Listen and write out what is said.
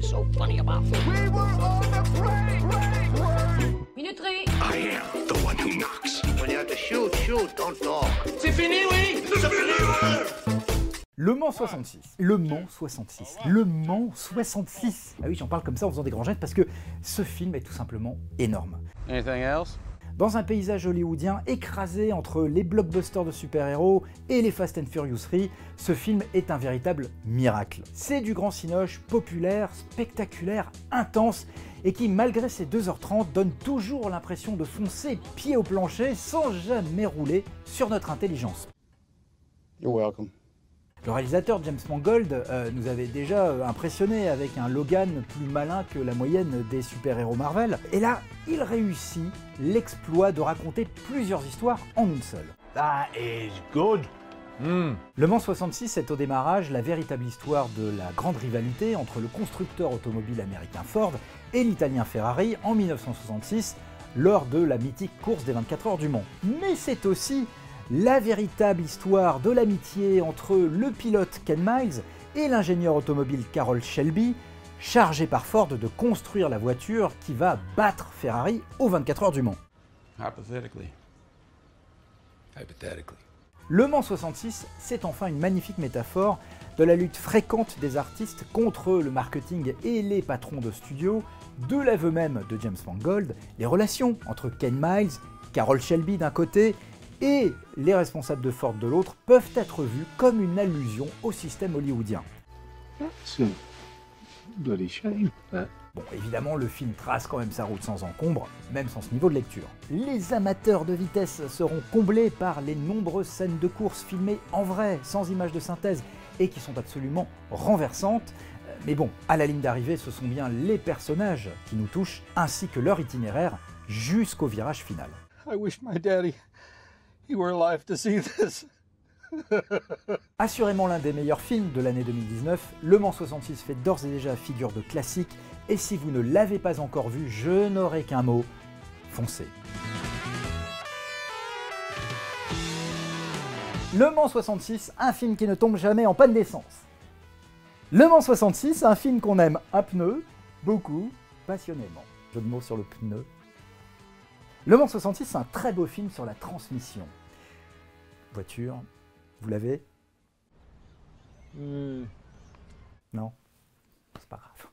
is so funny about this? We were on the plane. Minuterie. I am the one who knocks. When you have to shoot, shoot, don't talk. C'est fini, oui. C'est fini, Le Mans 66. Le Mans 66. Le Mans 66. Ah oui, j'en parle comme ça en faisant des grands gestes parce que ce film est tout simplement énorme. Anything else? Dans un paysage hollywoodien écrasé entre les blockbusters de super-héros et les Fast and Furious 3, ce film est un véritable miracle. C'est du grand cinoche populaire, spectaculaire, intense et qui, malgré ses 2h30, donne toujours l'impression de foncer pied au plancher sans jamais rouler sur notre intelligence. You're welcome. Le réalisateur James Mangold nous avait déjà impressionné avec un Logan plus malin que la moyenne des super-héros Marvel. Et là, il réussit l'exploit de raconter plusieurs histoires en une seule. That is good. Le Mans 66 est au démarrage la véritable histoire de la grande rivalité entre le constructeur automobile américain Ford et l'italien Ferrari en 1966 lors de la mythique course des 24 heures du Mans. Mais c'est aussi la véritable histoire de l'amitié entre le pilote Ken Miles et l'ingénieur automobile Carroll Shelby, chargé par Ford de construire la voiture qui va battre Ferrari aux 24 heures du Mans. Hypothetically. Hypothetically. Le Mans 66, c'est enfin une magnifique métaphore de la lutte fréquente des artistes contre le marketing et les patrons de studio, de l'aveu même de James Mangold, les relations entre Ken Miles, Carroll Shelby d'un côté et les responsables de Ford de l'autre peuvent être vus comme une allusion au système hollywoodien. That's a bloody shame. Bon, évidemment, le film trace quand même sa route sans encombre, même sans ce niveau de lecture. Les amateurs de vitesse seront comblés par les nombreuses scènes de course filmées en vrai, sans images de synthèse, et qui sont absolument renversantes. Mais bon, à la ligne d'arrivée, ce sont bien les personnages qui nous touchent, ainsi que leur itinéraire jusqu'au virage final. I wish my daddy, he were alive to see this. Assurément l'un des meilleurs films de l'année 2019, Le Mans 66 fait d'ores et déjà figure de classique, et si vous ne l'avez pas encore vu, je n'aurai qu'un mot, foncez. Le Mans 66, un film qui ne tombe jamais en panne d'essence. Le Mans 66, un film qu'on aime un pneu, beaucoup, passionnément. Jeu de mots sur le pneu. Le Mans 66, c'est un très beau film sur la transmission. Voiture, vous l'avez? Non, c'est pas grave.